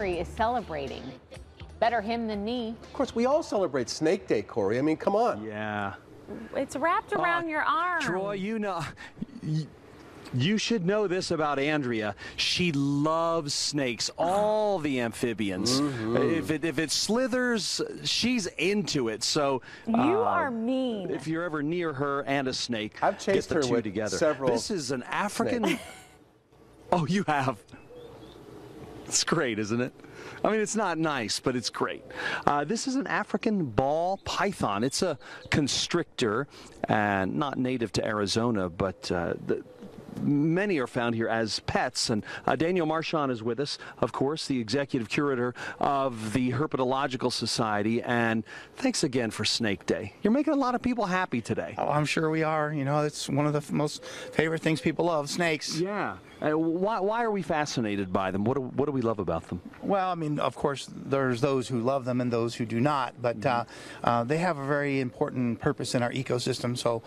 is celebrating. Better him than me. Of course, we all celebrate Snake Day, Corey. I mean, come on. Yeah. It's wrapped around your arm. Troy, you should know this about Andrea. She loves snakes, all the amphibians. If it slithers, she's into it. So you are mean. If you're ever near her and a snake, I've chased get the her two with together. several. This is an African. Oh, you have. It's great, isn't it? I mean, it's not nice, but it's great. This is an African ball python. It's a constrictor, and not native to Arizona, but many are found here as pets. And Daniel Marchand is with us, of course, the executive curator of the Herpetological Society. And thanks again for Snake Day. You're making a lot of people happy today. Oh, I'm sure we are. You know, it's one of the most favorite things people love, snakes. Yeah. Why are we fascinated by them? What do we love about them? Well, I mean, of course, there's those who love them and those who do not, but they have a very important purpose in our ecosystem. So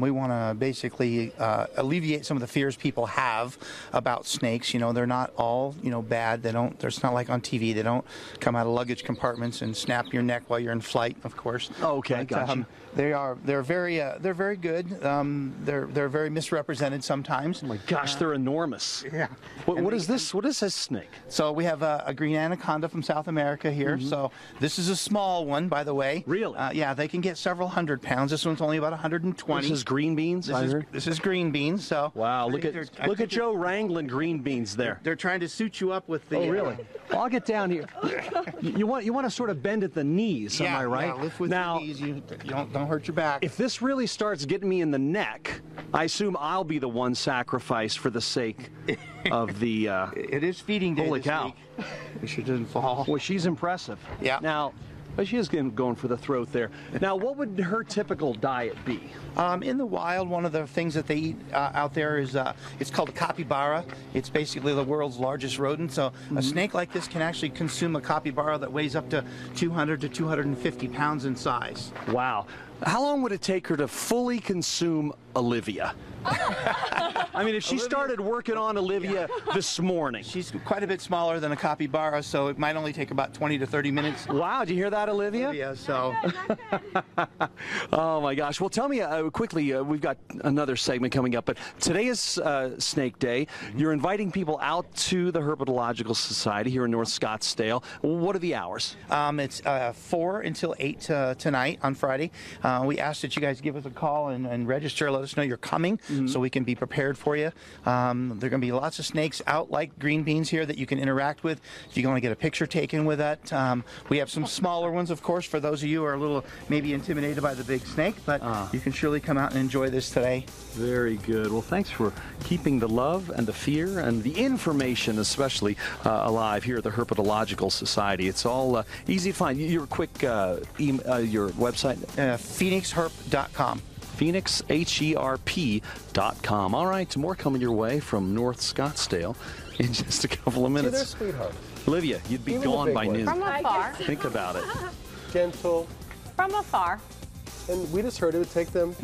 we want to basically alleviate some of the fears people have about snakes. You know, they're not all, bad. It's not like on TV. They don't come out of luggage compartments and snap your neck while you're in flight, of course. Oh, okay, gotcha. They're very good. They're very misrepresented sometimes. Oh my gosh, they're enormous. Yeah. What is this? What is this snake? So we have a green anaconda from South America here. So this is a small one, by the way. Really? Yeah, they can get several hundred pounds. This one's only about 120. This is green beans. This is green beans. So wow, look at Joe wrangling green beans there. They're trying to suit you up with the. Oh really? Well, I'll get down here. You want to sort of bend at the knees, am I right? Yeah, lift with now, your knees. You don't hurt your back. If this really starts getting me in the neck, I assume I'll be the one sacrificed for the sake of the. It is feeding day. Holy this cow! week. Make sure it doesn't fall. Well, she's impressive. Yeah. Now. But she is going for the throat there. Now, what would her typical diet be? In the wild, one of the things that they eat out there is it's called a capybara. It's basically the world's largest rodent. So a snake like this can actually consume a capybara that weighs up to 200 to 250 pounds in size. Wow. How long would it take her to fully consume Olivia? I mean, if she started working on Olivia this morning. She's quite a bit smaller than a capybara, so it might only take about 20 to 30 minutes. Wow, did you hear that, Olivia? Yeah, so. Oh, my gosh. Well, tell me quickly, we've got another segment coming up, but today is Snake Day. You're inviting people out to the Herpetological Society here in North Scottsdale. What are the hours? It's 4 until 8 tonight on Friday. We ask that you guys give us a call and register, let us know you're coming so we can be prepared for you. There are going to be lots of snakes out like green beans here that you can interact with if you want to get a picture taken with that. We have some smaller ones, of course, for those of you who are a little maybe intimidated by the big snake, but you can surely come out and enjoy this today. Very good. Well, thanks for keeping the love and the fear and the information especially alive here at the Herpetological Society. It's all easy to find. Your quick your website? PhoenixHerp.com. PhoenixHerp.com. All right, more coming your way from North Scottsdale in just a couple of minutes. They're sweethearts. Olivia, you'd be Even the gone big by ones. noon. From afar. Think about it. Gentle. From afar. And we just heard it would take them,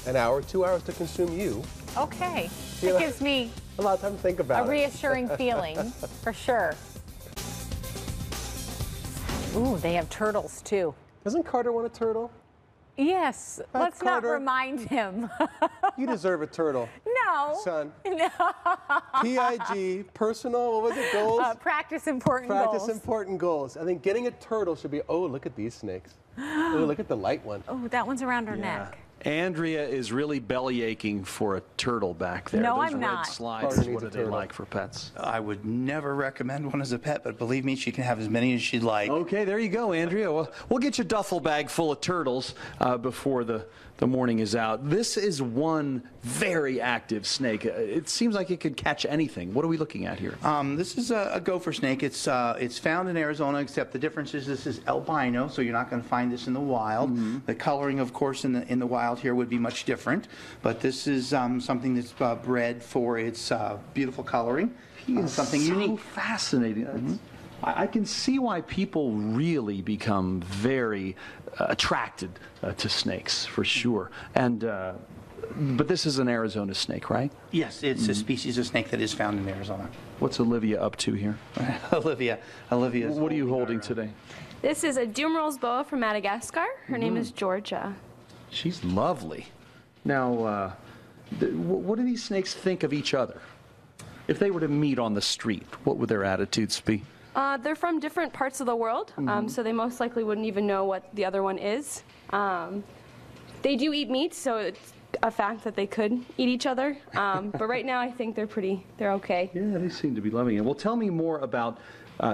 an hour, 2 hours to consume you. Okay. You It know, gives me a lot of time to think about a reassuring feeling, for sure. Ooh, they have turtles, too. Doesn't Carter want a turtle? Yes. Let's not Carter. remind him. You deserve a turtle. No. Son. No. PIG, personal, what was it, goals? Practice important Practice goals. important goals. I think getting a turtle should be, oh, look at these snakes. Oh, look at the light one. Oh, that one's around her neck. Andrea is really belly aching for a turtle back there. No, Those I'm red not. slides, Carter what needs do a they turtle. like for pets? I would never recommend one as a pet, but believe me, she can have as many as she'd like. Okay, there you go, Andrea. Well, we'll get you a duffel bag full of turtles before the morning is out. This is one very active snake. It seems like it could catch anything. What are we looking at here? This is a gopher snake. It's found in Arizona, except the difference is this is albino, so you're not going to find this in the wild. The coloring, of course, in the wild here would be much different, but this is something that's bred for its beautiful coloring. Something so unique. Fascinating. I can see why people really become very attracted to snakes, for sure. And But this is an Arizona snake, right? Yes, it's a species of snake that is found in Arizona. What's Olivia up to here? Olivia. What are you holding today? This is a Dumerel's boa from Madagascar. Her name is Georgia. She's lovely. Now, what do these snakes think of each other? If they were to meet on the street, what would their attitudes be? They're from different parts of the world, so they most likely wouldn't even know what the other one is. They do eat meat, so it's a fact that they could eat each other. But right now, I think they're okay. Yeah, they seem to be loving it. Well, tell me more about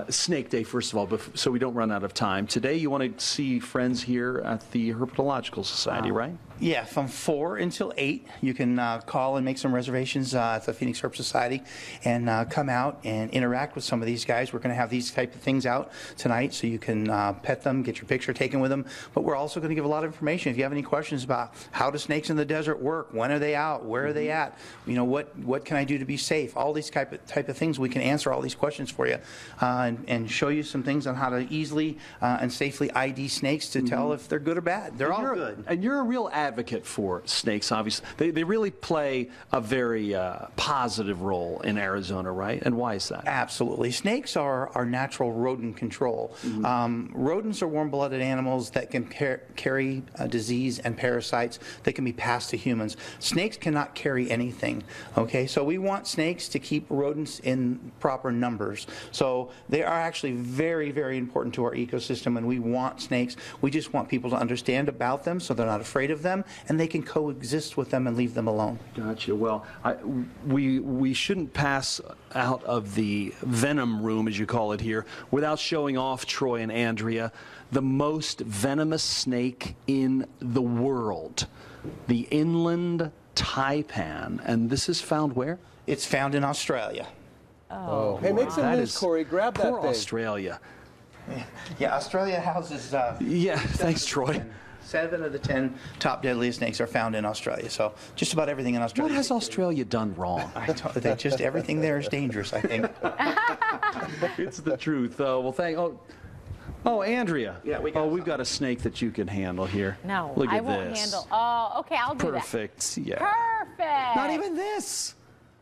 Snake Day, first of all, so we don't run out of time. Today, you want to see friends here at the Herpetological Society, right? Yeah, from 4 until 8, you can call and make some reservations at the Phoenix Herp Society and come out and interact with some of these guys. We're going to have these type of things out tonight so you can pet them, get your picture taken with them. But we're also going to give a lot of information. If you have any questions about how do snakes in the desert work, when are they out, where are they at, you know, what can I do to be safe, all these type of things, we can answer all these questions for you and show you some things on how to easily and safely ID snakes to tell if they're good or bad. They're all good. And you're a real advocate for snakes, obviously. They really play a very positive role in Arizona, right? And why is that? Absolutely. Snakes are our natural rodent control. Rodents are warm-blooded animals that can carry disease and parasites that can be passed to humans. Snakes cannot carry anything, okay? So we want snakes to keep rodents in proper numbers. So they are actually very, very important to our ecosystem, and we want snakes. We just want people to understand about them so they're not afraid of them, and they can coexist with them and leave them alone. Gotcha. Well, we shouldn't pass out of the venom room, as you call it here, without showing off, Troy and Andrea, the most venomous snake in the world, the inland taipan. And this is found where? It's found in Australia. Oh, hey, make some news, Corey. Grab that poor thing. Australia. Yeah, Australia houses... Yeah, thanks, Troy. 7 of the 10 top deadliest snakes are found in Australia. So just about everything in Australia. What has Australia done wrong? Just everything there is dangerous, I think. It's the truth. Well, Oh, Andrea. Yeah, we've got a snake that you can handle here. No, Look at I won't this. handle. Oh, okay, I'll do that. Perfect. Yeah. Perfect. Not even this.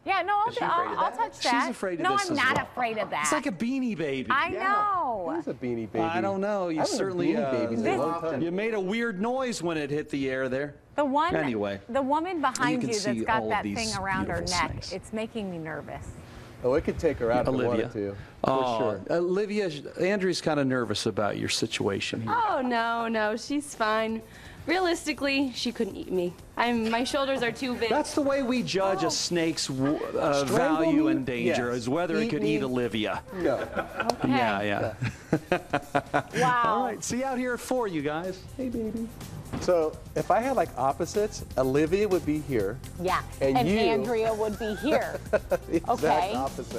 Yeah, no, Is she afraid of I'll that? touch that. She's afraid of no, this I'm as not well. afraid of that. It's like a beanie baby. I know. Who's a beanie baby? I don't know. You I haven't certainly had beanie babies in a long time. you made a weird noise when it hit the air there. The one, Anyway. the woman behind can you see that's got all of that these thing around her beautiful neck, snakes. it's making me nervous. Oh, it could take her out if it Olivia. wanted to. For sure. Olivia, Andrew's kind of nervous about your situation here. Oh, no, she's fine. Realistically, she couldn't eat me. My shoulders are too big. That's the way we judge a snake's value and danger, Yes. is whether it Eat could me. eat Olivia. No. Okay. Yeah. Wow. All right, see you out here at 4, you guys. Hey, baby. So if I had like opposites, Olivia would be here. Yeah. And you- Andrea would be here. The exact Okay. opposite.